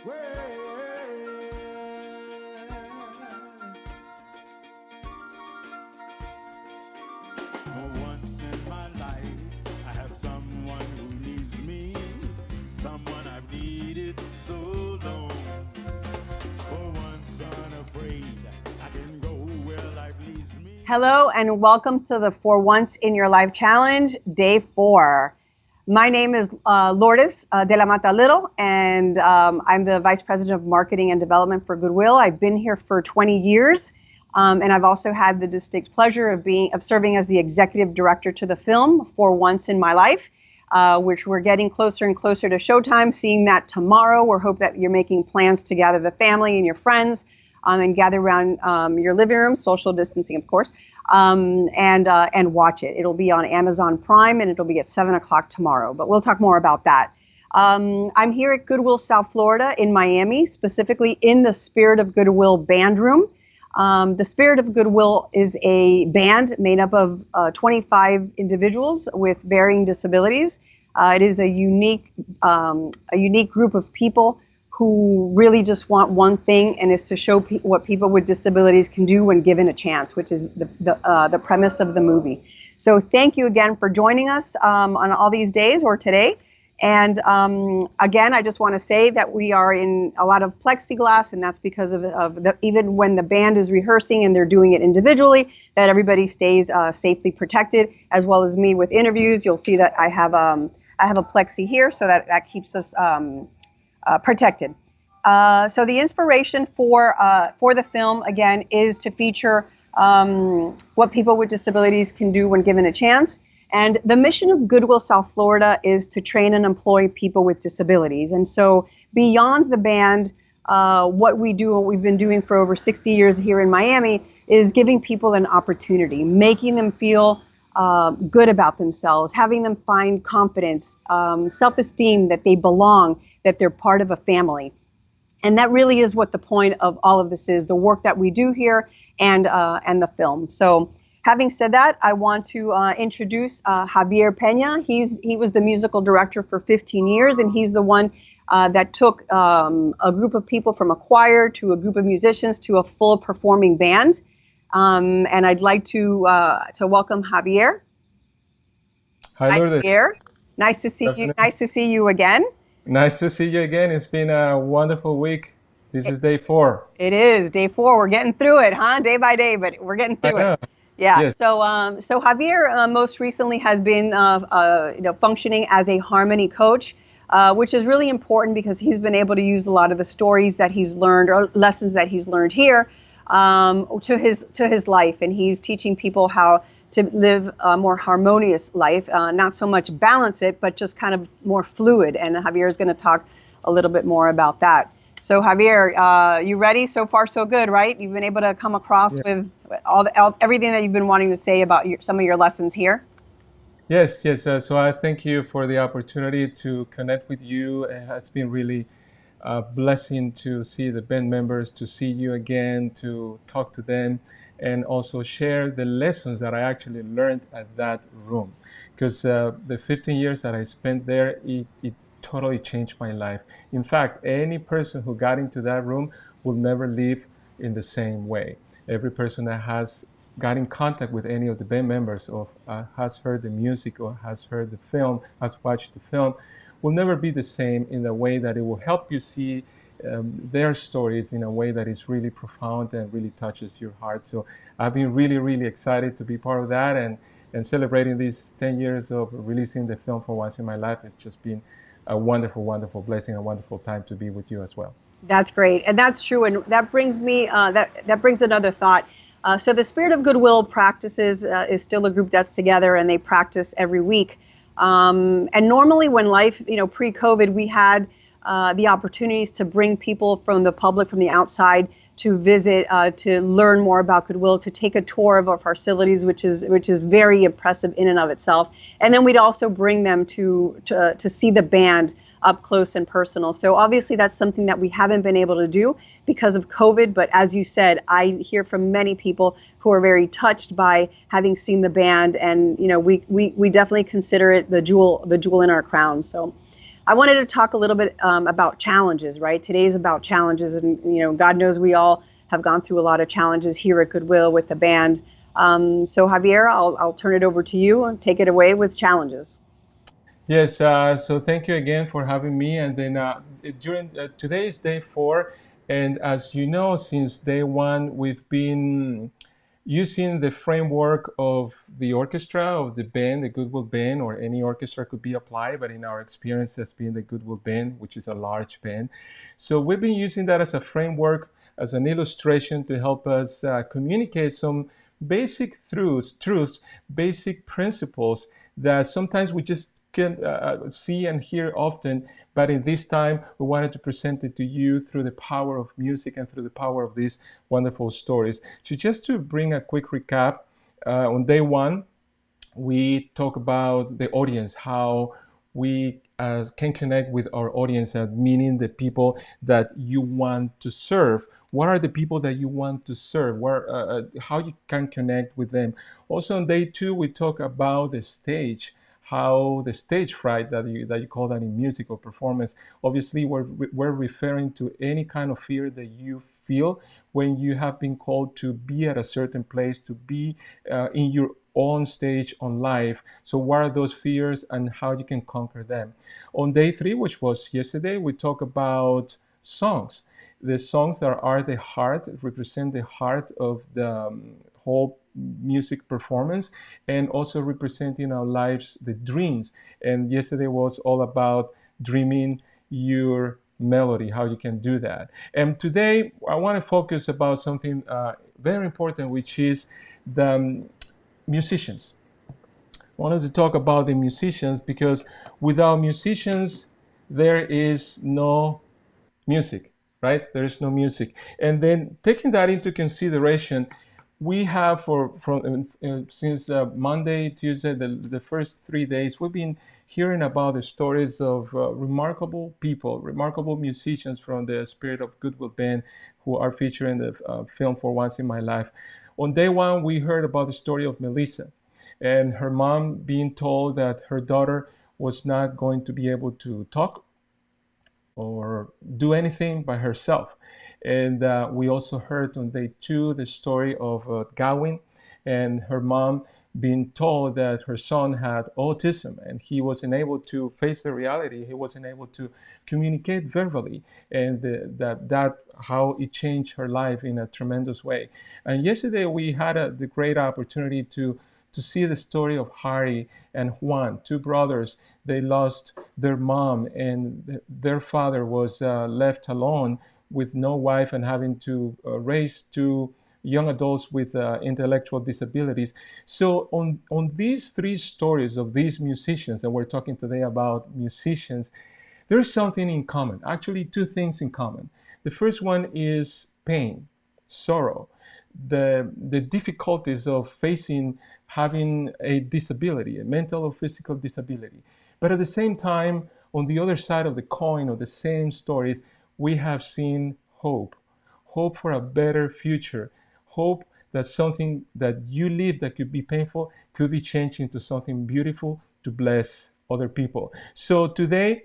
For once in my life, I have someone who needs me, someone I've needed so long. For once unafraid, I can go where life leads me. Hello and welcome to the For Once in Your Life Challenge, Day 4. My name is Lourdes de la Mata Little, and I'm the Vice President of Marketing and Development for Goodwill. I've been here for 20 years, and I've also had the distinct pleasure of serving as the Executive Director to the film For Once in My Life, which we're getting closer and closer to showtime, seeing that tomorrow. We hope that you're making plans to gather the family and your friends and gather around your living room, social distancing, of course, and watch it. It'll be on Amazon Prime, and it'll be at 7 o'clock tomorrow, but we'll talk more about that. I'm here at Goodwill, South Florida in Miami, specifically in the Spirit of Goodwill band room. The Spirit of Goodwill is a band made up of 25 individuals with varying disabilities. It is a unique group of people who really just want one thing, and is to show what people with disabilities can do when given a chance, which is the premise of the movie. So thank you again for joining us on all these days or today. And again, I just want to say that we are in a lot of plexiglass, and that's because of even when the band is rehearsing and they're doing it individually, that everybody stays safely protected, as well as me with interviews. You'll see that I have a plexi here, so that keeps us protected. So the inspiration for the film, again, is to feature what people with disabilities can do when given a chance. And the mission of Goodwill South Florida is to train and employ people with disabilities. And so beyond the band, what we do, what we've been doing for over 60 years here in Miami, is giving people an opportunity, making them feel good about themselves, having them find confidence, self-esteem, that they belong, that they're part of a family. And that really is what the point of all of this is, the work that we do here and the film. So having said that, I want to introduce Javier Peña. He was the musical director for 15 years, and he's the one that took a group of people from a choir to a group of musicians to a full performing band. And I'd like to welcome Javier. Hi, Lourdes. Javier. Nice to see you. Nice to see you again. Nice to see you again. It's been a wonderful week. This is day 4. It is day 4. We're getting through it, huh? Day by day, but we're getting through it. Yeah. Yes. So Javier most recently has been functioning as a harmony coach, which is really important because he's been able to use a lot of the stories that he's learned or lessons that he's learned here to his life, and he's teaching people how to live a more harmonious life, not so much balance it, but just kind of more fluid. And Javier is going to talk a little bit more about that. So Javier, you ready? So far, so good, right? You've been able to come across with everything that you've been wanting to say about some of your lessons here. Yes. So I thank you for the opportunity to connect with you. It has been really a blessing to see the band members, to see you again, to talk to them, and also share the lessons that I actually learned at that room. Because the 15 years that I spent there, it totally changed my life. In fact, any person who got into that room will never leave in the same way. Every person that has got in contact with any of the band members or has heard the music or has heard the film, has watched the film, will never be the same, in the way that it will help you see their stories in a way that is really profound and really touches your heart. So I've been really, really excited to be part of that, and celebrating these 10 years of releasing the film For Once in My Life. It's just been a wonderful, wonderful blessing, a wonderful time to be with you as well. That's great, and that's true, and that brings me that brings another thought. So the Spirit of Goodwill practices is still a group that's together, and they practice every week. And normally, when life, pre-COVID, we had the opportunities to bring people from the public, from the outside, to visit, to learn more about Goodwill, to take a tour of our facilities, which is very impressive in and of itself. And then we'd also bring them to see the band up close and personal. So obviously that's something that we haven't been able to do because of COVID. But as you said, I hear from many people who are very touched by having seen the band, and we definitely consider it the jewel in our crown. So I wanted to talk a little bit about challenges, right? Today's about challenges, and God knows we all have gone through a lot of challenges here at Goodwill with the band. So Javier, I'll turn it over to you and take it away with challenges. Yes, so thank you again for having me. And then during today is day 4, and as you know, since day 1, we've been using the framework of the orchestra of the band, the Goodwill Band, or any orchestra could be applied, but in our experience has been the Goodwill Band, which is a large band. So we've been using that as a framework, as an illustration to help us communicate some basic truths, basic principles that sometimes we just can see and hear often, but in this time we wanted to present it to you through the power of music and through the power of these wonderful stories. So just to bring a quick recap, on day 1 we talk about the audience, how we can connect with our audience, meaning the people that you want to serve. What are the people that you want to serve? How you can connect with them. Also on day 2, we talk about the stage, how the stage fright that you call that in music or performance. Obviously, we're referring to any kind of fear that you feel when you have been called to be at a certain place, to be in your on stage on live. So what are those fears and how you can conquer them? On day 3, which was yesterday, we talk about songs. The songs that are the heart, represent the heart of the whole music performance, and also representing our lives, the dreams. And yesterday was all about dreaming your melody, how you can do that. And today I want to focus about something very important, which is the musicians. I wanted to talk about the musicians because without musicians, there is no music, right? There is no music. And then taking that into consideration, we have since Monday, Tuesday, the first 3 days, we've been hearing about the stories of remarkable people, remarkable musicians from the Spirit of Goodwill Band who are featured in the film For Once in My Life. On day 1, we heard about the story of Melissa and her mom being told that her daughter was not going to be able to talk or do anything by herself. And we also heard on day 2 the story of Gawain and her mom being told that her son had autism and he wasn't able to face the reality. He wasn't able to communicate verbally, and that how it changed her life in a tremendous way. And yesterday we had the great opportunity to see the story of Harry and Juan, 2 brothers. They lost their mom, and their father was left alone with no wife and having to raise 2 young adults with intellectual disabilities. So on these 3 stories of these musicians, and we're talking today about musicians, there's something in common, actually 2 things in common. The first one is pain, sorrow, the difficulties of facing having a disability, a mental or physical disability. But at the same time, on the other side of the coin of the same stories, we have seen hope, hope for a better future, hope that something that you live that could be painful could be changed into something beautiful to bless other people. So today,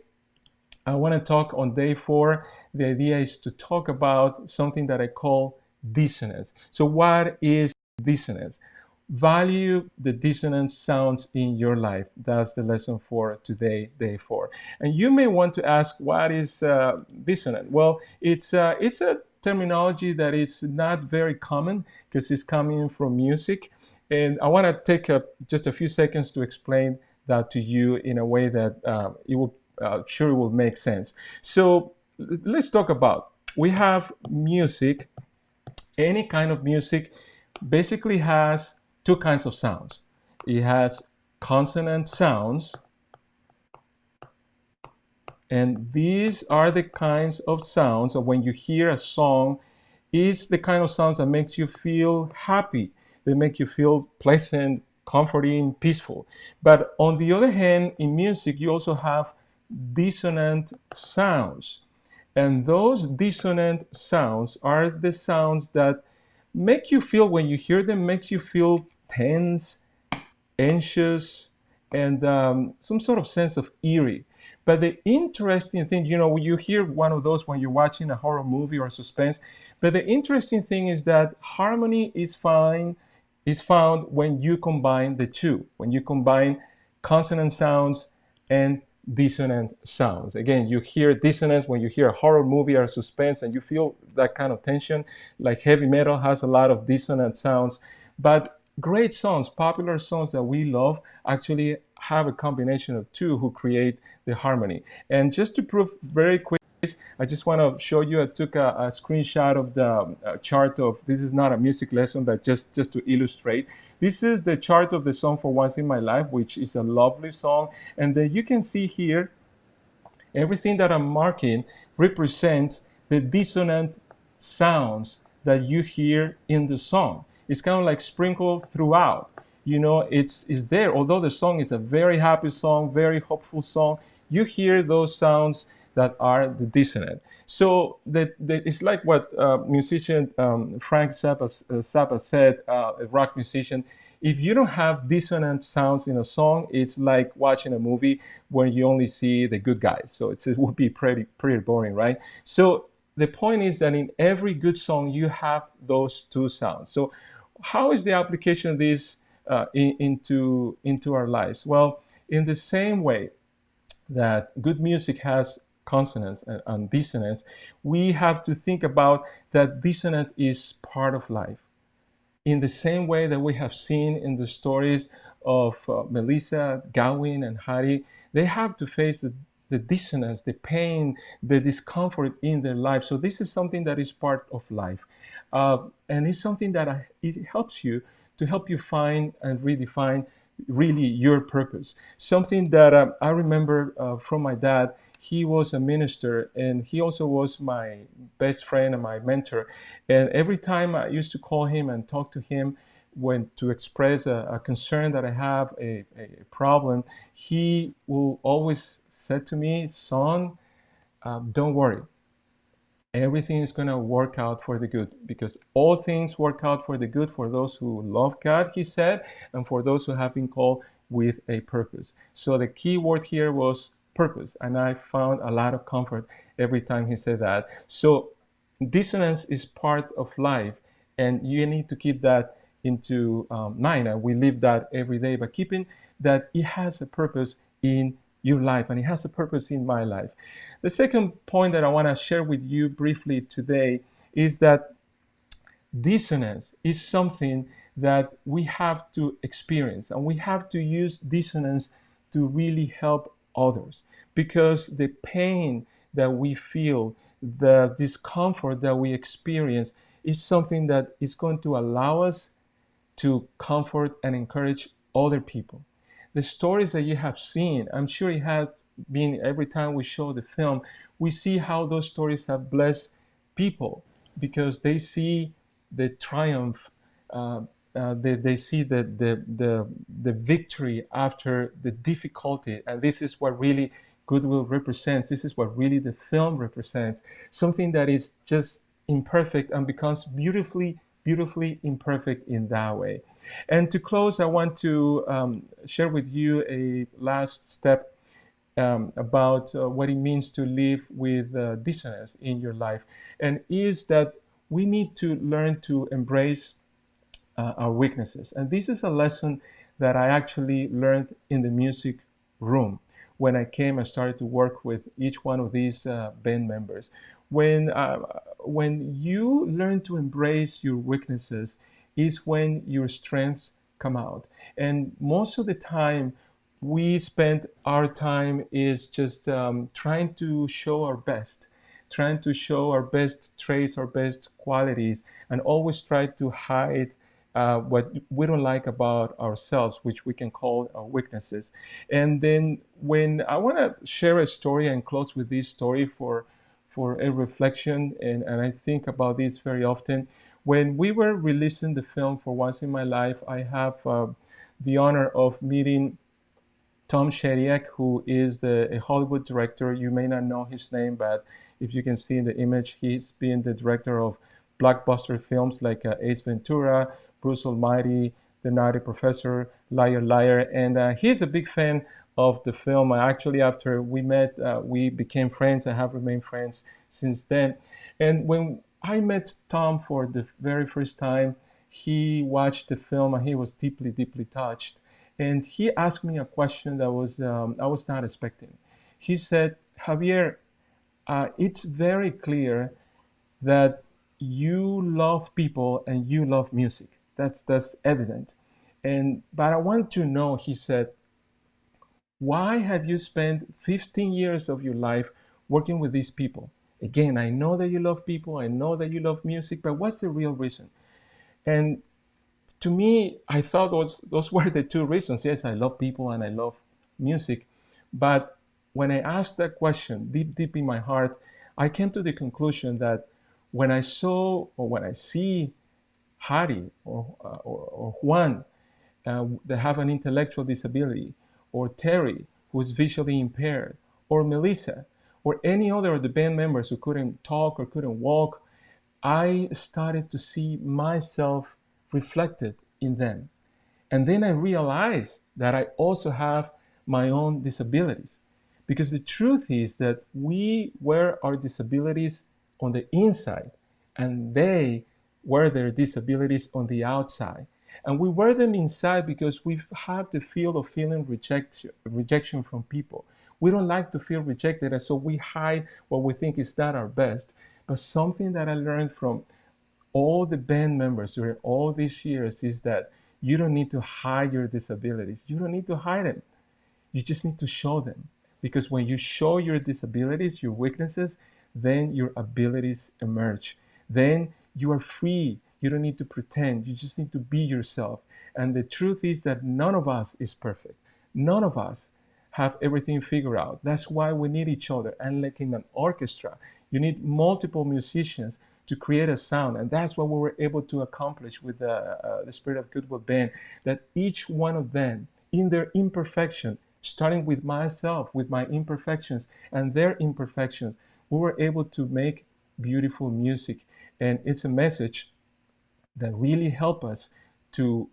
I want to talk on day 4. The idea is to talk about something that I call dissonance. So what is dissonance? Value the dissonant sounds in your life. That's the lesson for today, day 4. And you may want to ask, what is dissonant? Well, it's a terminology that is not very common because it's coming from music. And I want to take just a few seconds to explain that to you in a way that it will sure it will make sense. So let's talk about, we have music. Any kind of music basically has 2 kinds of sounds. It has consonant sounds, and these are the kinds of sounds of when you hear a song, is the kind of sounds that makes you feel happy, they make you feel pleasant, comforting, peaceful. But on the other hand, in music, you also have dissonant sounds. And those dissonant sounds are the sounds that make you feel, when you hear them, makes you feel tense, anxious, and some sort of sense of eerie. But the interesting thing, you hear one of those when you're watching a horror movie or suspense. But the interesting thing is that harmony is found when you combine the two, when you combine consonant sounds and dissonant sounds. Again, you hear dissonance when you hear a horror movie or suspense, and you feel that kind of tension. Like heavy metal has a lot of dissonant sounds, but great songs, popular songs that we love, actually have a combination of two who create the harmony. And just to prove very quick, I just want to show you. I took a screenshot of the chart of, this is not a music lesson, but just to illustrate. This is the chart of the song For Once in My Life, which is a lovely song. And then you can see here, everything that I'm marking represents the dissonant sounds that you hear in the song. It's kind of like sprinkled throughout. It's there. Although the song is a very happy song, very hopeful song, you hear those sounds that are the dissonant. So it's like what musician Frank Zappa said, a rock musician. If you don't have dissonant sounds in a song, it's like watching a movie where you only see the good guys. So it would be pretty boring, right? So the point is that in every good song, you have those two sounds. So how is the application of this into our lives? Well, in the same way that good music has consonance and dissonance, we have to think about that dissonant is part of life. In the same way that we have seen in the stories of Melissa, Gawain, and Hari, they have to face the dissonance, the pain, the discomfort in their life. So this is something that is part of life. And it's something that it helps you to help you find and redefine really your purpose. Something that I remember from my dad. He was a minister, and he also was my best friend and my mentor. And every time I used to call him and talk to him when to express a concern that I have, a problem, he will always say to me, son, don't worry. Everything is going to work out for the good, because all things work out for the good for those who love God, he said, and for those who have been called with a purpose. So the key word here was purpose, and I found a lot of comfort every time he said that. So dissonance is part of life, and you need to keep that into mind, and we live that every day, but keeping that it has a purpose in your life, and it has a purpose in my life. The second point that I want to share with you briefly today is that dissonance is something that we have to experience, and we have to use dissonance to really help others, because the pain that we feel, the discomfort that we experience, is something that is going to allow us to comfort and encourage other people. The stories that you have seen, I'm sure it has been, every time we show the film, we see how those stories have blessed people, because they see the triumph, they see the victory after the difficulty. And this is what really goodwill represents. This is what really the film represents. Something that is just imperfect and becomes beautifully imperfect in that way. And to close, I want to share with you a last step about what it means to live with dissonance in your life, and is that we need to learn to embrace our weaknesses. And this is a lesson that I actually learned in the music room when I came and started to work with each one of these band members. When you learn to embrace your weaknesses is when your strengths come out. And most of the time, we spend our time is just trying to show our best, trying to show our best traits, our best qualities, and always try to hide what we don't like about ourselves, which we can call our weaknesses. And then when I want to share a story and close with this story for a reflection, and I think about this very often. When we were releasing the film For Once in My Life, I have the honor of meeting Tom Shadyac, who is a Hollywood director. You may not know his name, but if you can see in the image, he's been the director of blockbuster films like Ace Ventura, Bruce Almighty, The Naughty Professor, Liar Liar, and he's a big fan of the film. Actually, after we met, we became friends and have remained friends since then. And when I met Tom for the very first time, he watched the film and he was deeply, deeply touched. And he asked me a question that I was not expecting. He said, Javier, it's very clear that you love people and you love music. That's evident. And but I want to know, he said, why have you spent 15 years of your life working with these people? Again, I know that you love people, I know that you love music, but what's the real reason? And to me, I thought those were the two reasons. Yes, I love people and I love music. But when I asked that question deep, deep in my heart, I came to the conclusion that when I saw or when I see Hari or Juan that have an intellectual disability, or Terry, who is visually impaired, or Melissa, or any other of the band members who couldn't talk or couldn't walk, I started to see myself reflected in them. And then I realized that I also have my own disabilities. Because the truth is that we wear our disabilities on the inside, and they wear their disabilities on the outside. And we wear them inside because we've had the feel of feeling rejection from people. We don't like to feel rejected, and so we hide what we think is not our best. But something that I learned from all the band members during all these years is that you don't need to hide your disabilities. You don't need to hide them. You just need to show them. Because when you show your disabilities, your weaknesses, then your abilities emerge. Then you are free. You don't need to pretend. You just need to be yourself. And the truth is that none of us is perfect. None of us have everything figured out. That's why we need each other. And like in an orchestra, you need multiple musicians to create a sound. And that's what we were able to accomplish with the Spirit of Goodwill Band, that each one of them, in their imperfection, starting with myself, with my imperfections and their imperfections, we were able to make beautiful music. And it's a message that really help us to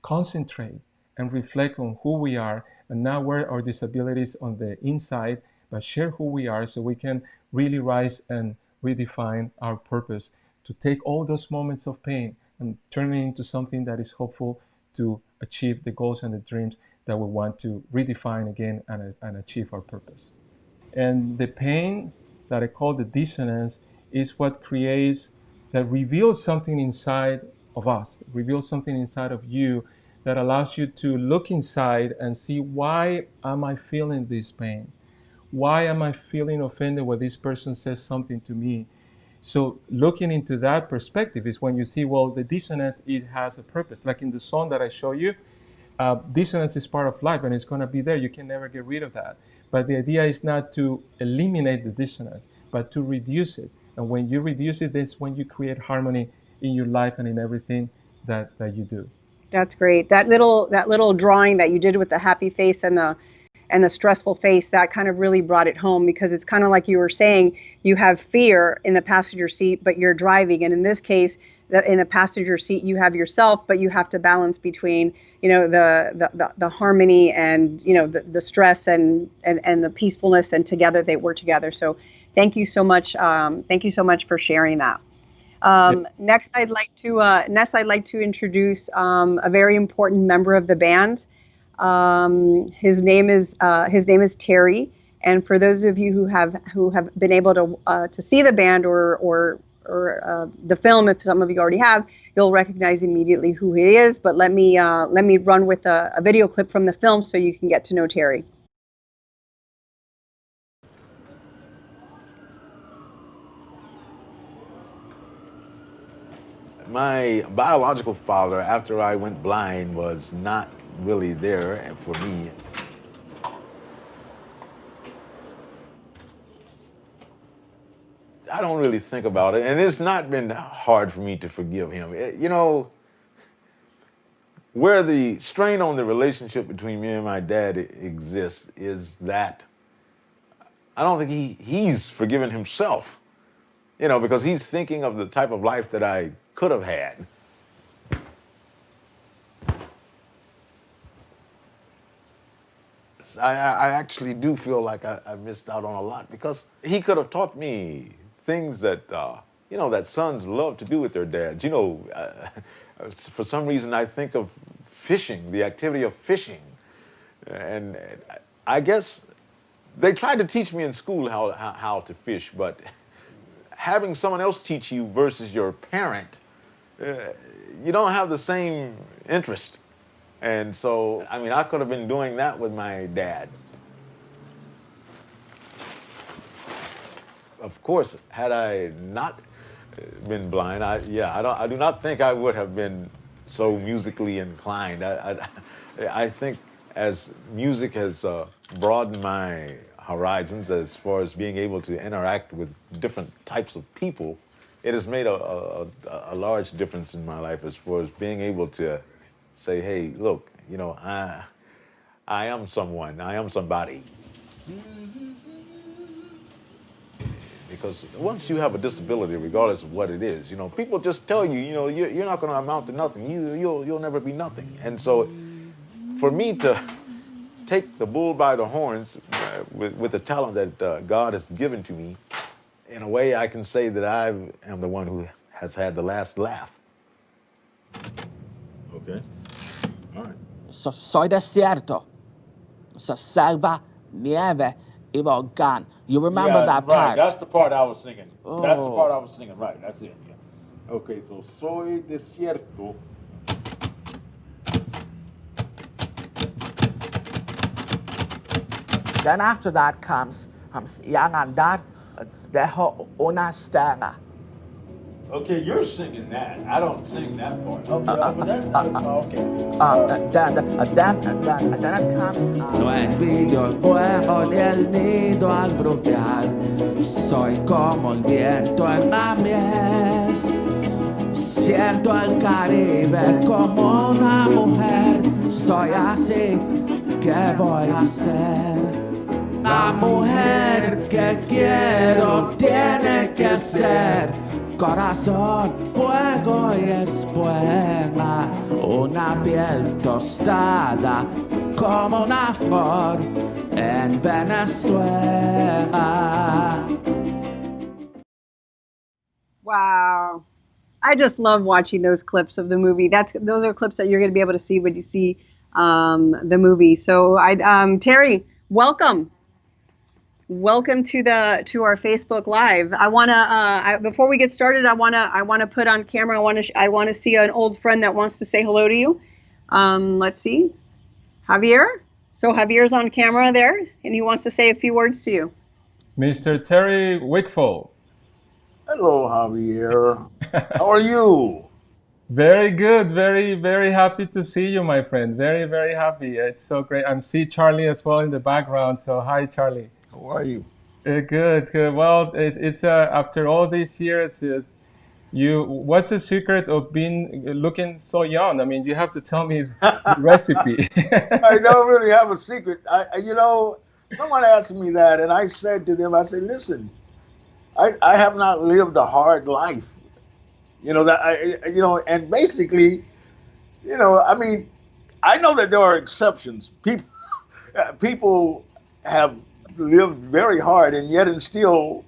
concentrate and reflect on who we are and not wear our disabilities on the inside, but share who we are so we can really rise and redefine our purpose, to take all those moments of pain and turn it into something that is hopeful to achieve the goals and the dreams that we want to redefine again and achieve our purpose. And the pain that I call the dissonance is what creates, that reveals something inside of us, reveals something inside of you that allows you to look inside and see, why am I feeling this pain? Why am I feeling offended when this person says something to me? So looking into that perspective is when you see, well, the dissonant, it has a purpose. Like in the song that I show you, dissonance is part of life and it's going to be there. You can never get rid of that. But the idea is not to eliminate the dissonance, but to reduce it. And when you reduce it, that's when you create harmony in your life and in everything that you do. That's great. That little drawing that you did with the happy face and the stressful face, that kind of really brought it home, because it's kind of like you were saying, you have fear in the passenger seat, but you're driving. And in this case, in the passenger seat, you have yourself, but you have to balance between, the harmony and, the stress and the peacefulness, and together they work together. So thank you so much. Thank you so much for sharing that. Next, I'd like to introduce a very important member of the band. His name is Terry, and for those of you who have been able to see the band or the film, if some of you already have, you'll recognize immediately who he is. But let me run with a video clip from the film so you can get to know Terry. My biological father, after I went blind, was not really there for me. I don't really think about it, and it's not been hard for me to forgive him. Where the strain on the relationship between me and my dad exists is that I don't think he's forgiven himself, because he's thinking of the type of life that I could have had. I actually do feel like I missed out on a lot because he could have taught me things that, that sons love to do with their dads. For some reason, I think of fishing, the activity of fishing. And I guess they tried to teach me in school how to fish, but having someone else teach you versus your parent, you don't have the same interest. And so, I could have been doing that with my dad. Of course, had I not been blind, I do not think I would have been so musically inclined. I think as music has broadened my horizons as far as being able to interact with different types of people, it has made a large difference in my life as far as being able to say, hey, look, I am someone, I am somebody. Because once you have a disability, regardless of what it is, people just tell you, you're not going to amount to nothing. You'll never be nothing. And so, for me to take the bull by the horns with the talent that God has given to me, in a way, I can say that I am the one who has had the last laugh. Okay. All right. Soy desierto. Selva, nieve y volcán. You remember that right. part? That's the part I was singing. Oh. That's the part I was singing. Right. That's it. Yeah. Okay. So soy desierto. Then after that comes yang andar dejo una stella. Okay, you're singing that. I don't sing that part. Okay, but that's okay. Then it comes. No envidio el fuego ni el nido al brutear. Soy como el viento en la miel. Siento el Caribe como una mujer. Soy así, ¿qué voy a hacer? La mujer que quiero tiene que ser corazón, fuego y espuma, una piel tostada como una flor en Venezuela. Wow. I just love watching those clips of the movie. Those are clips that you're going to be able to see when you see the movie. So, Terry, welcome. Welcome to our Facebook Live. I wanna before we get started, I wanna put on camera. I wanna see an old friend that wants to say hello to you. Let's see, Javier. So Javier's on camera there, and he wants to say a few words to you. Mr. Terry Wickfall. Hello, Javier. How are you? Very good. Very, very happy to see you, my friend. Very, very happy. It's so great. I'm see Charlie as well in the background. So hi, Charlie. How are you? Good, good. Well, it's after all these years, what's the secret of looking so young? I mean, you have to tell me the recipe. I don't really have a secret. Someone asked me that, and I said to them, listen, I have not lived a hard life. And basically, I know that there are exceptions. People have lived very hard, and yet and still,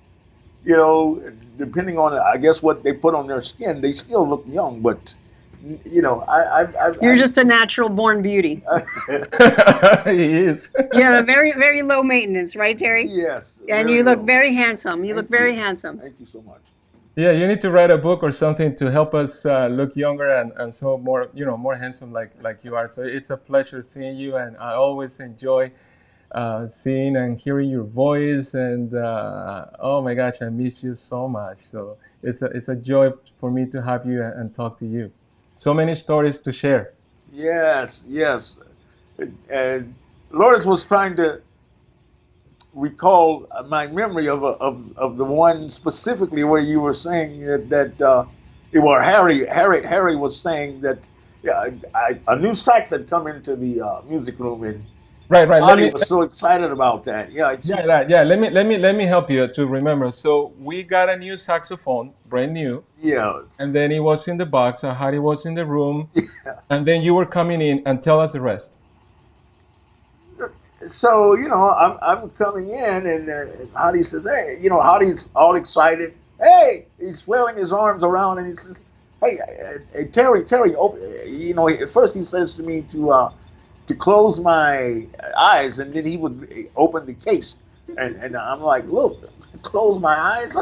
depending on, I guess, what they put on their skin, they still look young. But, You're just a natural born beauty. He is. Yeah, very, very low maintenance, right, Terry? Yes. And you look very handsome. You look very handsome. Thank you so much. Yeah, you need to write a book or something to help us look younger and so more, more handsome like you are. So it's a pleasure seeing you, and I always enjoy seeing and hearing your voice, and oh my gosh, I miss you so much. So it's a joy for me to have you and talk to you. So many stories to share. Yes. Lourdes was trying to recall my memory of the one specifically where you were saying where Harry was saying that a new sax had come into the music room, and Right. Audie was so excited about that. Yeah. Let me help you to remember. So we got a new saxophone, brand new. Yeah. And then it was in the box. Harry was in the room, and then you were coming in and tell us the rest. so I'm coming in, and Hadi says, "Hey," Hadi's all excited. Hey, he's flailing his arms around, and he says, "Hey, Terry, at first he says to me to close my eyes, and then he would open the case, and I'm like, look, close my eyes.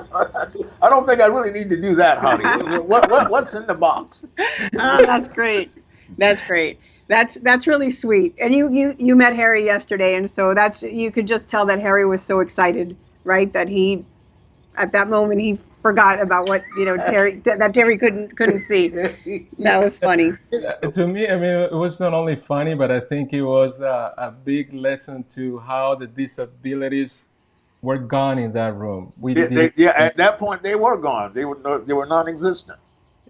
I don't think I really need to do that, Hadi. What's in the box?" Oh, that's great. That's great. That's really sweet. And you met Harry yesterday, and so you could just tell that Harry was so excited, right? That he, at that moment, he forgot about what Terry couldn't see. That was funny. To me, I mean, it was not only funny, but I think it was a big lesson to how the disabilities were gone in that room. We did. Yeah, at that point they were gone. They were non-existent.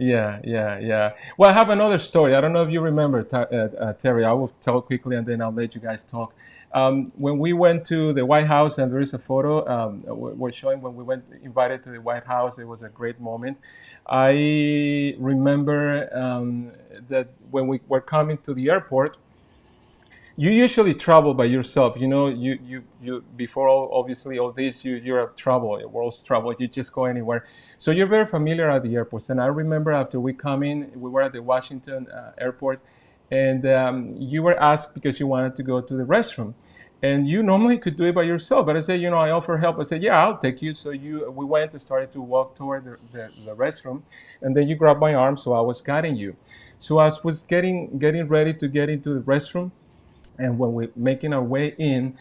Yeah. Well, I have another story. I don't know if you remember, Terry. I will tell quickly, and then I'll let you guys talk. When we went to the White House, and there is a photo we're showing when we went invited to the White House. It was a great moment. I remember that when we were coming to the airport, you usually travel by yourself. You before obviously all this, you're a travel, world's travel. You just go anywhere, so you're very familiar at the airports. And I remember after we come in, we were at the Washington airport, and you were asked because you wanted to go to the restroom, and you normally could do it by yourself. But I said, I offer help. I said, yeah, I'll take you. So we went and started to walk toward the restroom, and then you grabbed my arm, so I was guiding you. So I was getting ready to get into the restroom. And when we're making our way in,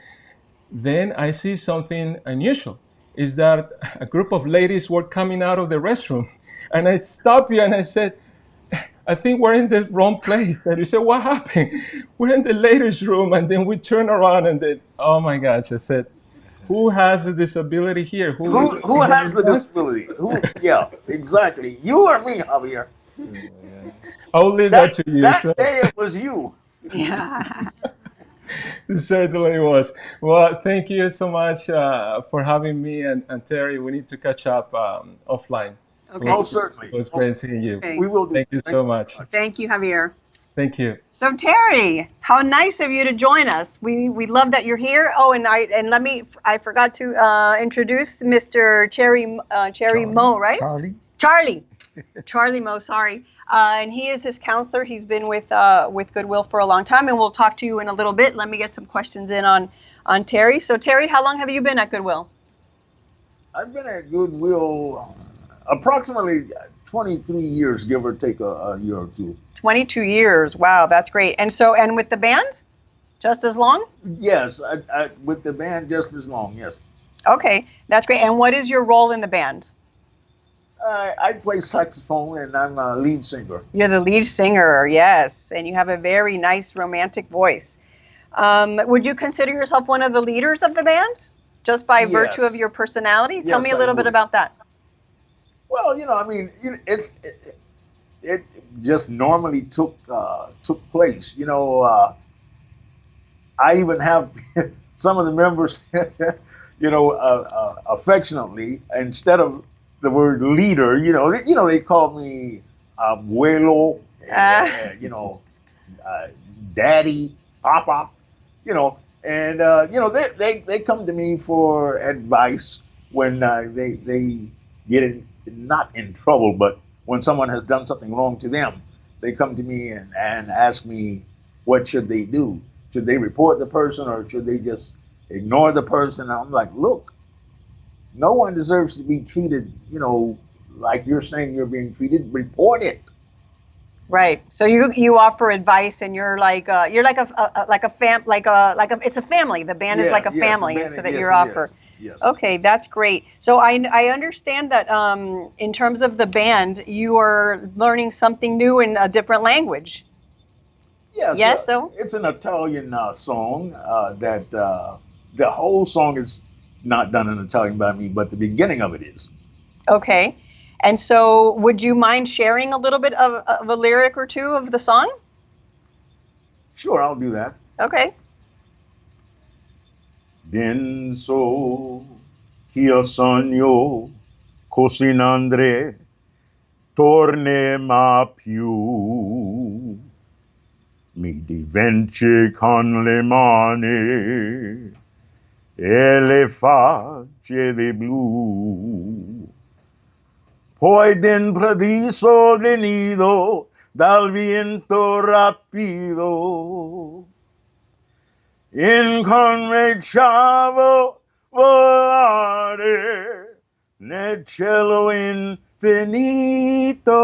then I see something unusual. Is that a group of ladies were coming out of the restroom. And I stopped you and I said, I think we're in the wrong place. And you said, what happened? We're in the ladies' room. And then we turn around and then, oh my gosh, I said, who has a disability here? Who has the disability? Yeah, exactly. You or me, Javier? I'll leave that to you. That day it was you. Yeah. It certainly was. Well, thank you so much for having me and Terry. We need to catch up offline. Okay. Oh, certainly. It was great seeing you. Okay. We will do. Thank you so much. Thank you, Javier. Thank you. So Terry, how nice of you to join us. We love that you're here. Oh, and I forgot to introduce Mr. Cherry Mo, right? Charlie Mo, sorry. And he is his counselor. He's been with Goodwill for a long time, and we'll talk to you in a little bit. Let me get some questions in on Terry. So Terry, how long have you been at Goodwill? I've been at Goodwill approximately 23 years, give or take a year or two. 22 years. Wow, that's great. And with the band, just as long? Yes, with the band just as long. Yes. Okay, that's great. And what is your role in the band? I play saxophone, and I'm a lead singer. You're the lead singer, yes, and you have a very nice romantic voice. Would you consider yourself one of the leaders of the band, just by virtue of your personality? Tell me a little bit about that. Well, I mean, it just normally took place. I even have some of the members, affectionately, instead of the word leader, they call me abuelo, daddy, papa, and they come to me for advice when they get not in trouble, but when someone has done something wrong to them, they come to me and ask me what should they do. Should they report the person, or should they just ignore the person? I'm like, look, no one deserves to be treated, like you're saying you're being treated. Report it. Right. So you offer advice, and you're like it's a family. The band is like a family, so that you offer. Yes. Okay, that's great. So I understand that in terms of the band, you are learning something new in a different language. Yes. Yes. So it's an Italian song that the whole song is not done in Italian by me, but the beginning of it is. Okay. And so would you mind sharing a little bit of a lyric or two of the song? Sure, I'll do that. Okay. Penso ch'io sogno così n'andré tornerà più. mi diventi con le mani e le facce di blu. Poi d'improvviso venido dal viento rapido, incominciavo volare nel cielo infinito.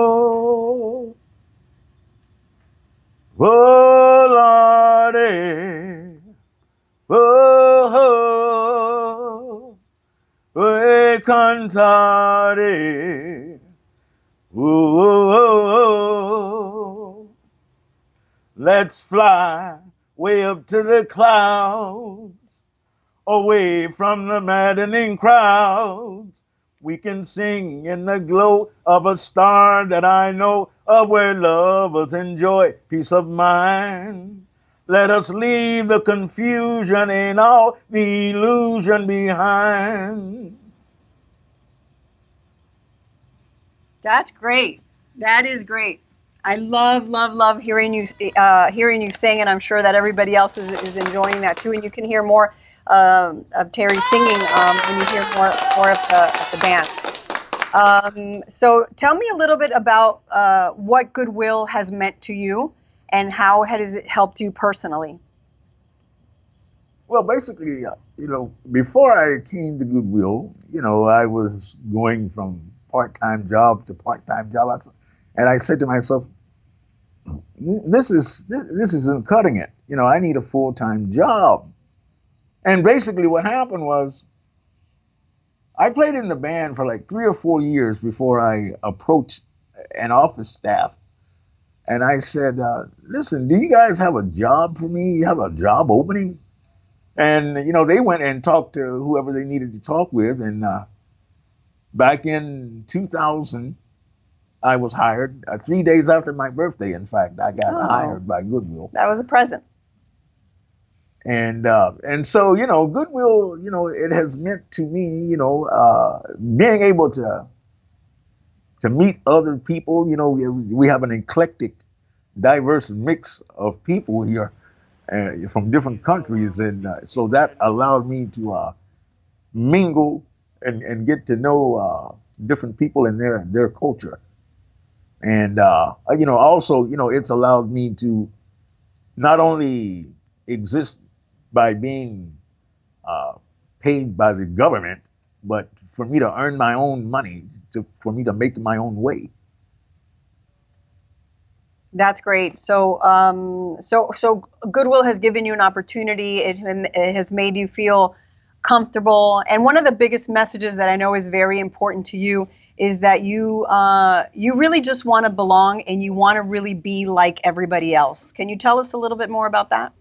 Volare, oh, oh, e cantare, oh. Let's fly way up to the clouds, away from the maddening crowds. We can sing in the glow of a star that I know of, where lovers enjoy peace of mind. Let us leave the confusion and all the illusion behind. That's great. That is great. I love, love, love hearing you sing, and I'm sure that everybody else is enjoying that too. And you can hear more of Terry singing when you hear more of the band. So tell me a little bit about what Goodwill has meant to you and how has it helped you personally? Well, basically, before I came to Goodwill, I was going from part-time job to part-time job, and I said to myself, this isn't cutting it. I need a full-time job. And basically what happened was I played in the band for like 3 or 4 years before I approached an office staff. And I said, listen, do you guys have a job for me? You have a job opening? And, they went and talked to whoever they needed to talk with. And back in 2000, I was hired. 3 days after my birthday, in fact, I got hired by Goodwill. That was a present. And so, Goodwill, it has meant to me, being able to meet other people. We have an eclectic, diverse mix of people here from different countries. And so that allowed me to mingle and get to know different people in their culture. And, also, it's allowed me to not only exist by being paid by the government, but for me to earn my own money, for me to make my own way. That's great. So Goodwill has given you an opportunity. It has made you feel comfortable. And one of the biggest messages that I know is very important to you is that you really just want to belong and you want to really be like everybody else. Can you tell us a little bit more about that?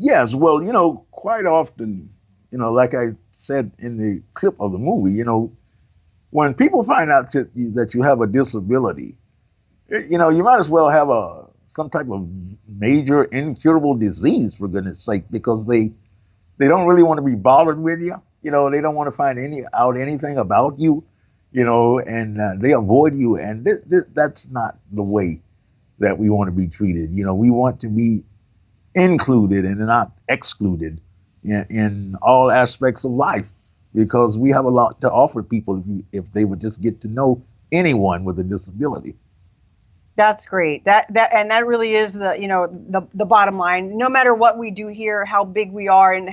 Yes, well, quite often, like I said in the clip of the movie, when people find out that you have a disability, you might as well have some type of major incurable disease, for goodness sake, because they don't really want to be bothered with you. They don't want to find out anything about you, and they avoid you. And that's not the way that we want to be treated. We want to be included and not excluded in all aspects of life, because we have a lot to offer people if they would just get to know anyone with a disability. That's great. That really is the bottom line. No matter what we do here, how big we are, and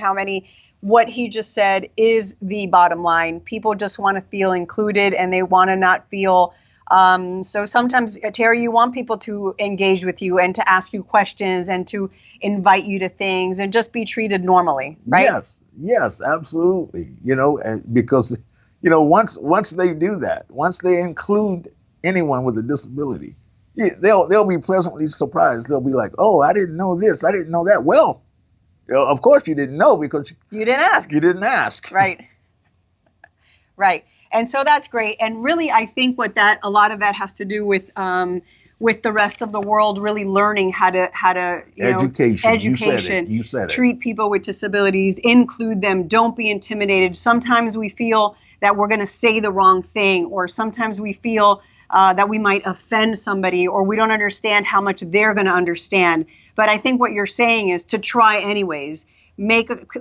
what he just said is the bottom line. People just want to feel included, and they want to not feel. So sometimes, Terry, you want people to engage with you and to ask you questions and to invite you to things and just be treated normally, right? Yes, absolutely. Because once they do that, once they include anyone with a disability, they'll be pleasantly surprised. They'll be like, "Oh, I didn't know this. I didn't know that." Well, of course you didn't know because you didn't ask. You didn't ask. Right. Right. And so that's great. And really, I think a lot of that has to do with the rest of the world really learning how to education. You said it. Treat people with disabilities, include them, don't be intimidated. Sometimes we feel that we're going to say the wrong thing, or sometimes we feel that we might offend somebody, or we don't understand how much they're going to understand. But I think what you're saying is to try anyways.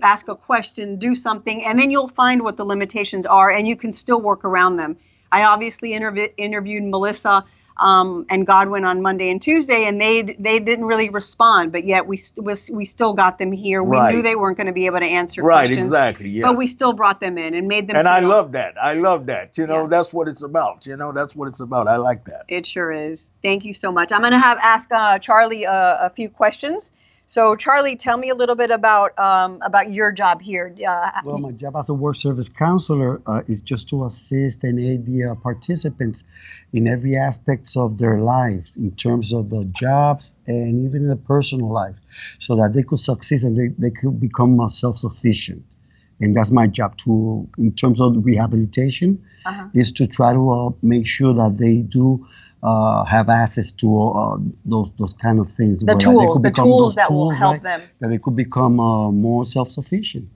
Ask a question, do something, and then you'll find what the limitations are, and you can still work around them. I obviously interviewed Melissa and Godwin on Monday and Tuesday, and they didn't really respond, but yet we still got them here. We Right. knew they weren't going to be able to answer Right, questions, exactly, yes. but we still brought them in and made them. And I feel- love that. I love that. You know, Yeah. that's what it's about. You know, that's what it's about. I like that. It sure is. Thank you so much. I'm going to ask Charlie a few questions. So Charlie, tell me a little bit about your job here. Well, my job as a work service counselor is just to assist and aid the participants in every aspect of their lives, in terms of the jobs and even the personal lives, so that they could succeed and they could become self-sufficient. And that's my job too, in terms of rehabilitation, is to try to make sure that they do have access to those kind of things. The tools that will help them. That they could become more self-sufficient.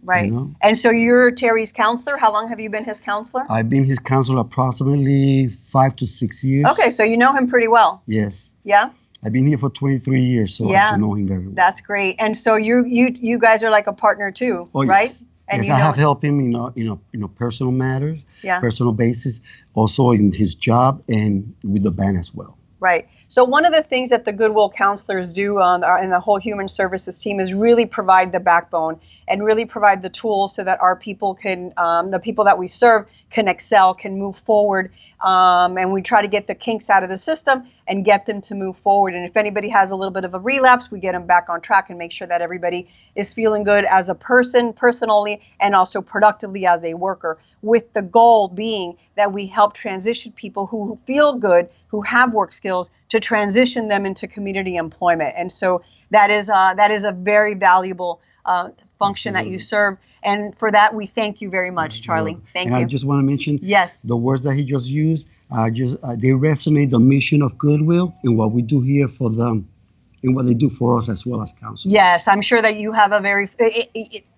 Right. You know? And so you're Terry's counselor. How long have you been his counselor? I've been his counselor approximately 5 to 6 years. Okay, so you know him pretty well. Yes. Yeah? I've been here for 23 years, so I Yeah. have to know him very well. That's great. And so you guys are like a partner too, Oh, right? yes. And Yes, you I know- have helped him in personal matters, Yeah. personal basis, also in his job and with the band as well. Right. So one of the things that the Goodwill counselors do in the whole human services team is really provide the backbone and really provide the tools so that our people can, the people that we serve can excel, can move forward. And we try to get the kinks out of the system and get them to move forward. And if anybody has a little bit of a relapse, we get them back on track and make sure that everybody is feeling good as a person, personally, and also productively as a worker, with the goal being that we help transition people who feel good, who have work skills, to transition them into community employment. And so that is a very valuable function that you serve. And for that, we thank you very much, Charlie. Thank And you. I just want to mention Yes. the words that he just used. They resonate the mission of Goodwill and what we do here for them, and what they do for us as well as counselors. Yes, I'm sure that you have a very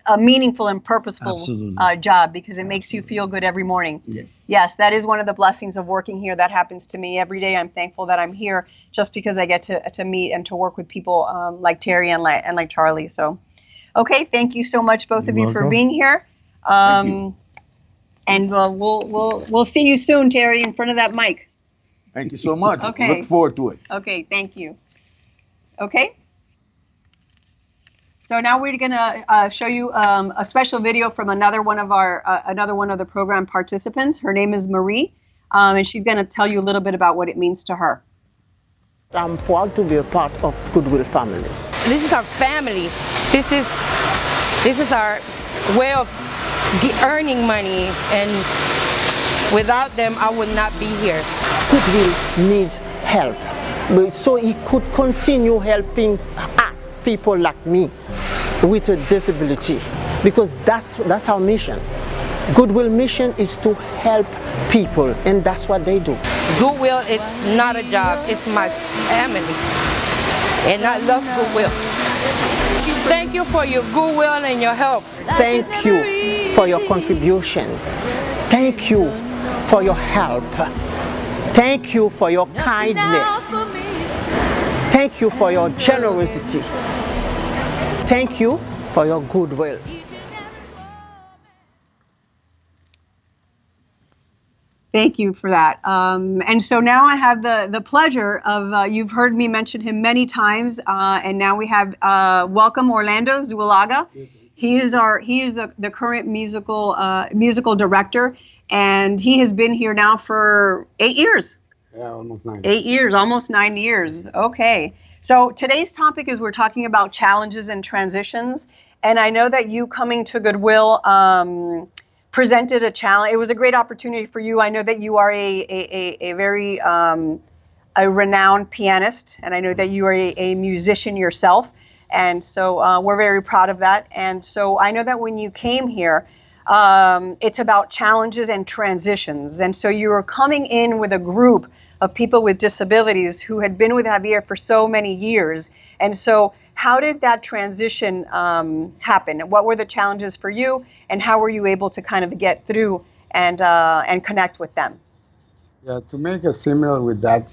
a meaningful and purposeful Absolutely. job, because it makes you feel good every morning. Yes. Yes, that is one of the blessings of working here. That happens to me every day. I'm thankful that I'm here just because I get to meet and to work with people like Terry and like Charlie. So, okay, thank you so much, both of you, for welcome. being here. Thank you. And we'll see you soon, Terry, in front of that mic. Thank you so much. Okay. Look forward to it. Okay, thank you. Okay. So now we're gonna show you a special video from another one of the program participants. Her name is Marie, and she's gonna tell you a little bit about what it means to her. I'm proud to be a part of Goodwill family. This is our family. This is our way of earning money, and without them, I would not be here. Goodwill needs help, so he could continue helping us, people like me, with a disability, because that's our mission. Goodwill mission is to help people, and that's what they do. Goodwill is not a job, it's my family. And I love Goodwill. Thank you for your goodwill and your help. Thank you for your contribution. Thank you for your help. Thank you for your kindness. Thank you for your generosity. Thank you for your goodwill. Thank you for that. And so now I have the pleasure of, you've heard me mention him many times, and now we have welcome Orlando Zuilaga. He is the current musical director, and he has been here now for 8 years. Yeah, almost 9. 8 years, almost 9 years. Okay. So today's topic is we're talking about challenges and transitions, and I know that you coming to Goodwill presented a challenge. It was a great opportunity for you. I know that you are a very a renowned pianist, and I know that you are a musician yourself, and so we're very proud of that. And so I know that when you came here, it's about challenges and transitions, and so you were coming in with a group of people with disabilities who had been with Javier for so many years. And so how did that transition happen? What were the challenges for you, and how were you able to kind of get through and connect with them? Yeah, to make it similar with that,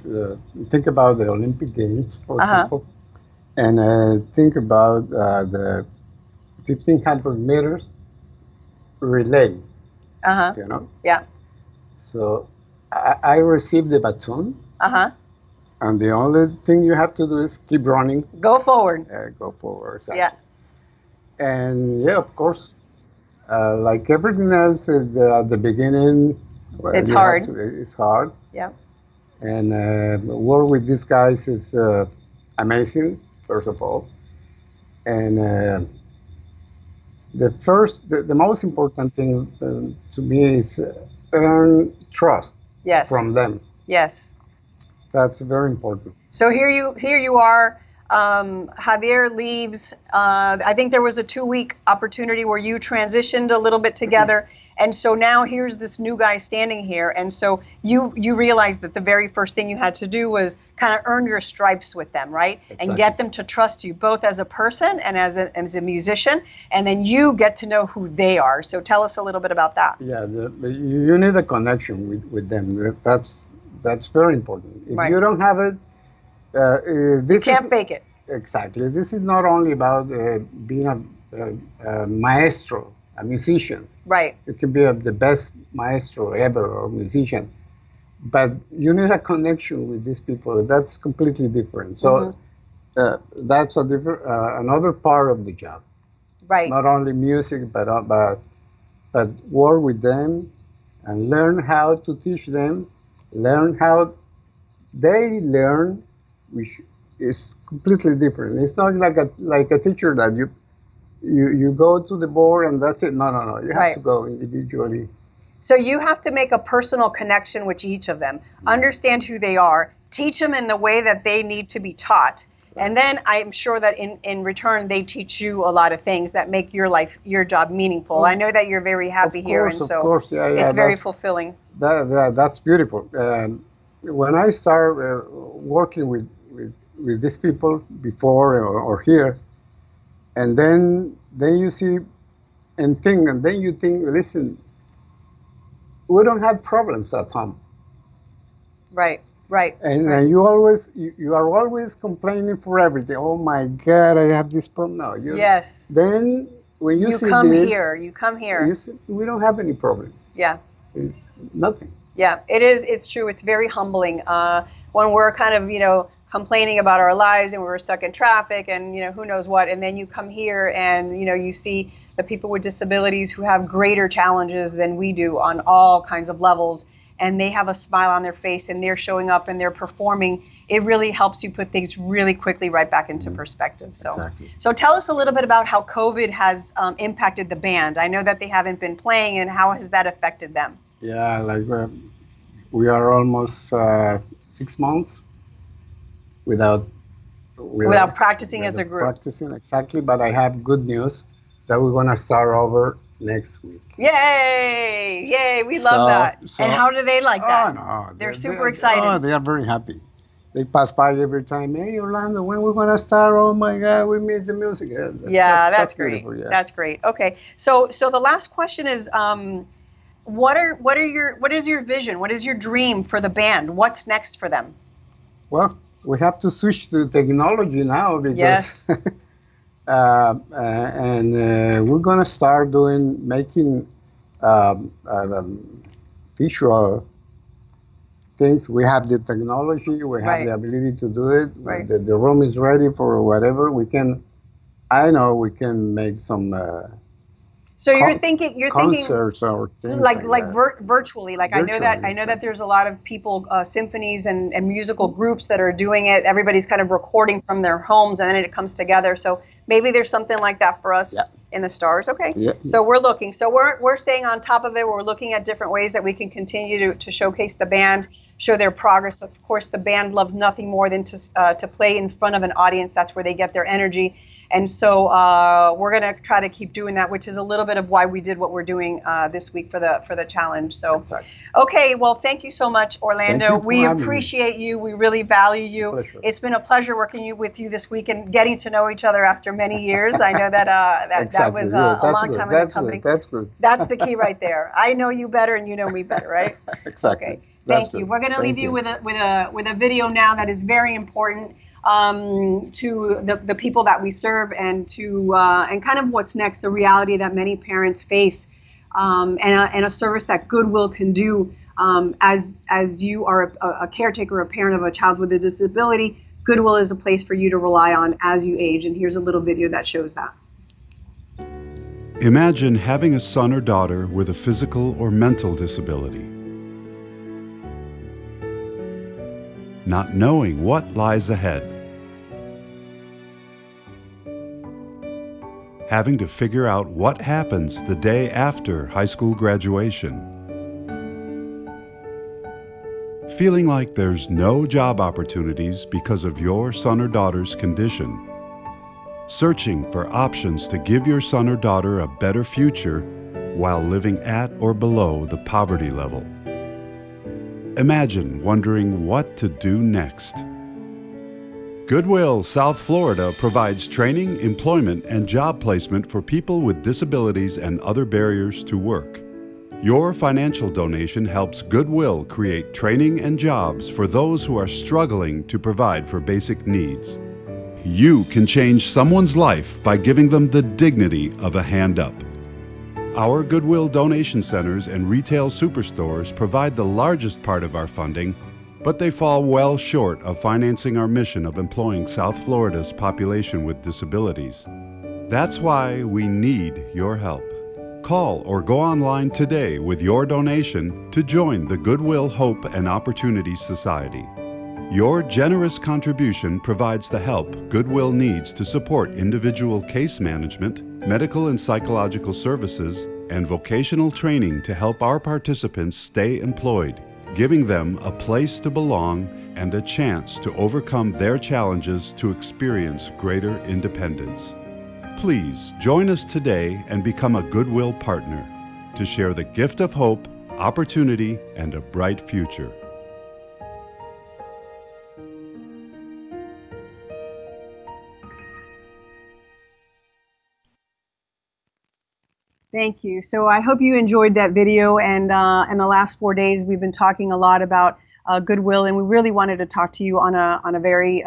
think about the Olympic Games, for example, and think about the 1500 meters relay, Uh-huh. you know. Yeah. So I received the baton, Uh-huh. and the only thing you have to do is keep running, Go forward. go forward. Exactly. Yeah. And yeah, of course, like everything else at the beginning, well, It's you have hard. it's hard. Yeah. And work with these guys is amazing, first of all. And the most important thing to me is earn trust Yes. from them. Yes. That's very important. So here you are. Javier leaves. I think there was a 2-week opportunity where you transitioned a little bit together, and so now here's this new guy standing here. And so you realized that the very first thing you had to do was kind of earn your stripes with them, right? Exactly. And get them to trust you, both as a person and as a musician, and then you get to know who they are. So tell us a little bit about that. Yeah, you need a connection with them. That's very important. If Right. you don't have it, this Can't fake it. Exactly. This is not only about being a maestro, a musician. Right. You can be the best maestro ever or musician, but you need a connection with these people. That's completely different. So that's a different another part of the job. Right. Not only music, but work with them and learn how to teach them, learn how they learn, which is completely different. It's not like a teacher that you go to the board and that's it. No. You have Right. to go individually. So you have to make a personal connection with each of them, understand who they are, teach them in the way that they need to be taught. And then I'm sure that in return, they teach you a lot of things that make your job meaningful. I know that you're very happy here, and so Of course, yeah, it's very that's, fulfilling. that's beautiful. When I start working with these people before or here, and then you see and then you think, listen, we don't have problems at home. Right, right. And right. you are always complaining for everything. Oh my God, I have this problem. No, Yes. Then when you see come this, here, you come here. you see, we don't have any problem. Yeah. Nothing. Yeah, it is. It's true. It's very humbling when we're kind of, complaining about our lives and we're stuck in traffic and, who knows what. And then you come here and, you see the people with disabilities who have greater challenges than we do on all kinds of levels. And they have a smile on their face and they're showing up and they're performing. It really helps you put things really quickly right back into perspective. So, Exactly. So tell us a little bit about how COVID has impacted the band. I know that they haven't been playing, and how has that affected them? Yeah, like we are almost 6 months without practicing as a group. Practicing, exactly, but I have good news that we're gonna start over next week. Yay! Yay! We love that. And how do they like that? Oh no, They're super excited. Oh, they are very happy. They pass by every time. Hey, Orlando, when we're gonna start? Oh my God, we miss the music. That's great. Beautiful, yeah. That's great. Okay, so the last question is, what is your vision? What is your dream for the band? What's next for them? Well, we have to switch to technology now because, Yes. We're gonna start making visual things. We have the technology, we have Right. the ability to do it. Right. The room is ready for whatever we can. I know we can make some So you're thinking concerts or things like that. virtually. Like I know Virtually, that there's a lot of people, symphonies and musical groups that are doing it. Everybody's kind of recording from their homes and then it comes together. So maybe there's something like that for us in the stars. Okay. Yeah. So we're looking. So we're staying on top of it. We're looking at different ways that we can continue to showcase the band, show their progress. Of course, the band loves nothing more than to play in front of an audience. That's where they get their energy. And so we're going to try to keep doing that, which is a little bit of why we did what we're doing this week for the challenge. So, Exactly. okay, well, thank you so much, Orlando. Thank you for We having me. appreciate you. We really value you. Pleasure. It's been a pleasure working with you this week and getting to know each other after many years. I know that that Exactly. was Yeah, a that's long good. time in That's the company. good. That's good. That's the key right there. I know you better and you know me better, right? Exactly. Okay. Thank you. We're going to leave you with a video now that is very important to the people that we serve, and to and kind of what's next, the reality that many parents face, and a service that Goodwill can do as you are a caretaker, a parent of a child with a disability. Goodwill is a place for you to rely on as you age, and here's a little video that shows that. Imagine having a son or daughter with a physical or mental disability. Not knowing what lies ahead. Having to figure out what happens the day after high school graduation. Feeling like there's no job opportunities because of your son or daughter's condition. Searching for options to give your son or daughter a better future while living at or below the poverty level. Imagine wondering what to do next. Goodwill South Florida provides training, employment, and job placement for people with disabilities and other barriers to work. Your financial donation helps Goodwill create training and jobs for those who are struggling to provide for basic needs. You can change someone's life by giving them the dignity of a hand up. Our Goodwill donation centers and retail superstores provide the largest part of our funding, but they fall well short of financing our mission of employing South Florida's population with disabilities. That's why we need your help. Call or go online today with your donation to join the Goodwill Hope and Opportunity Society. Your generous contribution provides the help Goodwill needs to support individual case management, medical and psychological services, and vocational training to help our participants stay employed, giving them a place to belong and a chance to overcome their challenges to experience greater independence. Please join us today and become a Goodwill partner to share the gift of hope, opportunity, and a bright future. Thank you. So I hope you enjoyed that video, and in the last 4 days we've been talking a lot about Goodwill, and we really wanted to talk to you on a very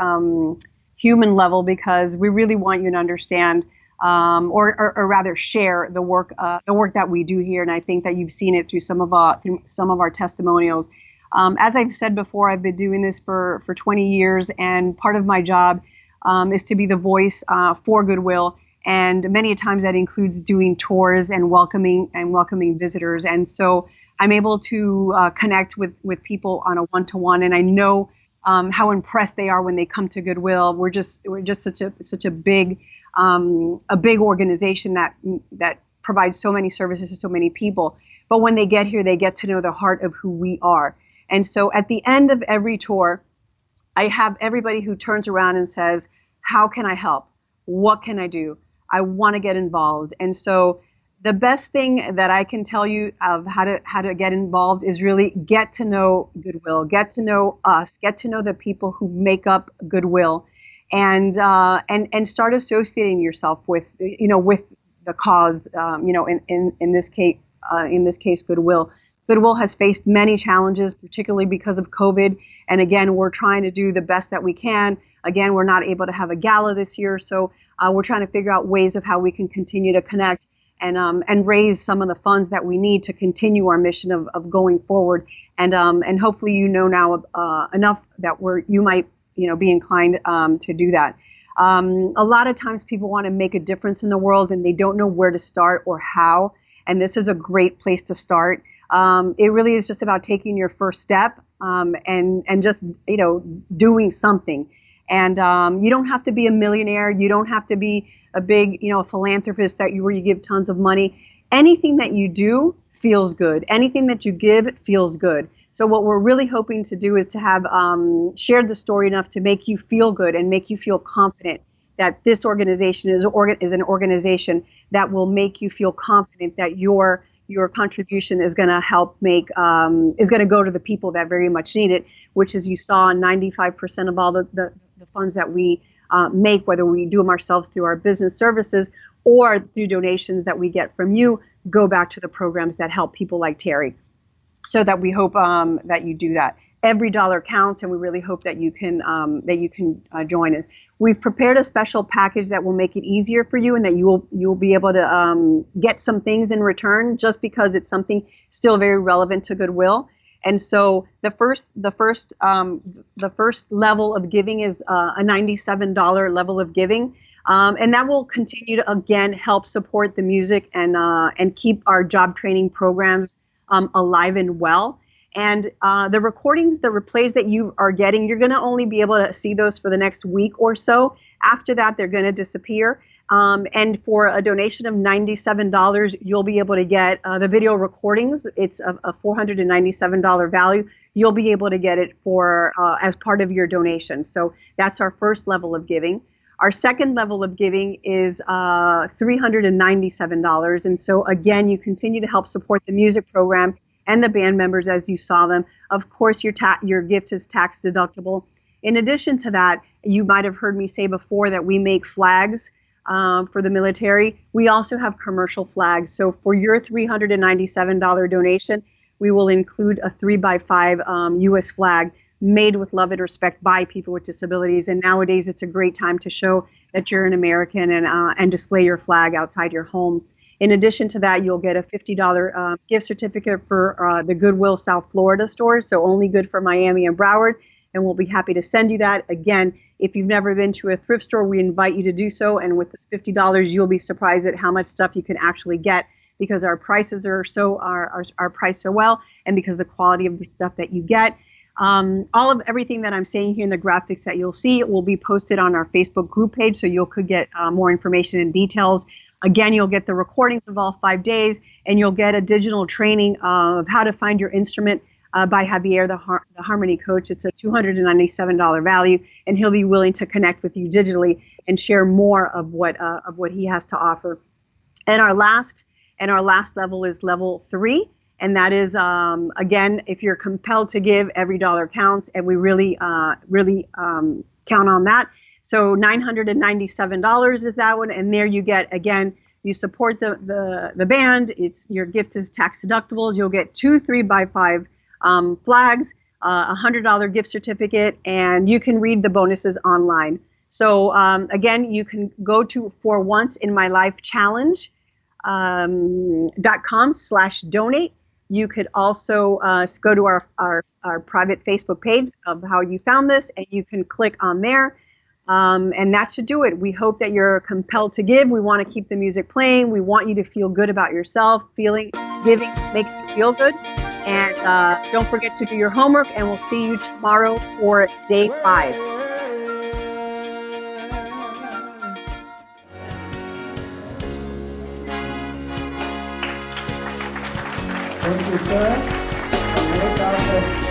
human level, because we really want you to understand or rather share the work that we do here, and I think that you've seen it through some of our testimonials. As I've said before, I've been doing this for 20 years, and part of my job is to be the voice for Goodwill. And many times that includes doing tours and welcoming visitors. And so I'm able to connect with people on a one-to-one, and I know how impressed they are when they come to Goodwill. We're just such a big organization that provides so many services to so many people. But when they get here, they get to know the heart of who we are. And so at the end of every tour, I have everybody who turns around and says, "How can I help? What can I do? I want to get involved." And so the best thing that I can tell you of how to get involved is really get to know Goodwill, get to know us, get to know the people who make up Goodwill, and start associating yourself with the cause. In this case, Goodwill. Goodwill has faced many challenges, particularly because of COVID. And again, we're trying to do the best that we can. Again, we're not able to have a gala this year, so we're trying to figure out ways of how we can continue to connect and raise some of the funds that we need to continue our mission of going forward. And hopefully you know now enough that you might be inclined to do that. A lot of times people want to make a difference in the world and they don't know where to start or how. And this is a great place to start. It really is just about taking your first step and just doing something. And you don't have to be a millionaire. You don't have to be a big philanthropist where you give tons of money. Anything that you do feels good. Anything that you give feels good. So what we're really hoping to do is to have shared the story enough to make you feel good and make you feel confident that this organization is an organization that will make you feel confident that your contribution is going to help is going to go to the people that very much need it, which, as you saw, 95% of all the funds that we make, whether we do them ourselves through our business services or through donations that we get from you, go back to the programs that help people like Terry. so that we hope that you do that. Every dollar counts, and we really hope that you can join us. We've prepared a special package that will make it easier for you, and that you'll be able to get some things in return, just because it's something still very relevant to Goodwill. And so the first level of giving is a $97 level of giving, and that will continue to again help support the music and keep our job training programs alive and well. And the recordings, the replays that you are getting, you're going to only be able to see those for the next week or so. After that, they're going to disappear. And for a donation of $97, you'll be able to get the video recordings. It's a $497 value. You'll be able to get it for as part of your donation. So that's our first level of giving. Our second level of giving is $397. And so again, you continue to help support the music program and the band members as you saw them. Of course, your gift is tax deductible. In addition to that, you might have heard me say before that we make flags for the military. We also have commercial flags. So for your $397 donation, we will include a 3x5 U.S. flag made with love and respect by people with disabilities. And nowadays, it's a great time to show that you're an American and display your flag outside your home. In addition to that, you'll get a $50 gift certificate for the Goodwill South Florida stores, so only good for Miami and Broward, and we'll be happy to send you that. Again, if you've never been to a thrift store, we invite you to do so, and with this $50, you'll be surprised at how much stuff you can actually get, because our prices are priced so well, and because the quality of the stuff that you get. Everything that I'm saying here in the graphics that you'll see will be posted on our Facebook group page, so you could get more information and details. Again, you'll get the recordings of all 5 days, and you'll get a digital training of how to find your instrument by Javier, the harmony coach. It's a $297 value, and he'll be willing to connect with you digitally and share more of what he has to offer. And our last level is level 3, and that is again, if you're compelled to give, every dollar counts, and we really count on that. So $997 is that one, and there you get, again, you support the band. Your gift is tax deductibles. You'll get 2 3x5 flags, a $100 gift certificate, and you can read the bonuses online. So again, you can go to ForOnceInMyLifeChallenge.com/donate. You could also go to our private Facebook page of how you found this, and you can click on there. And that should do it. We hope that you're compelled to give. We want to keep the music playing. We want you to feel good about yourself. Giving makes you feel good. And don't forget to do your homework, and we'll see you tomorrow for day 5. Thank you, sir. And may God bless you.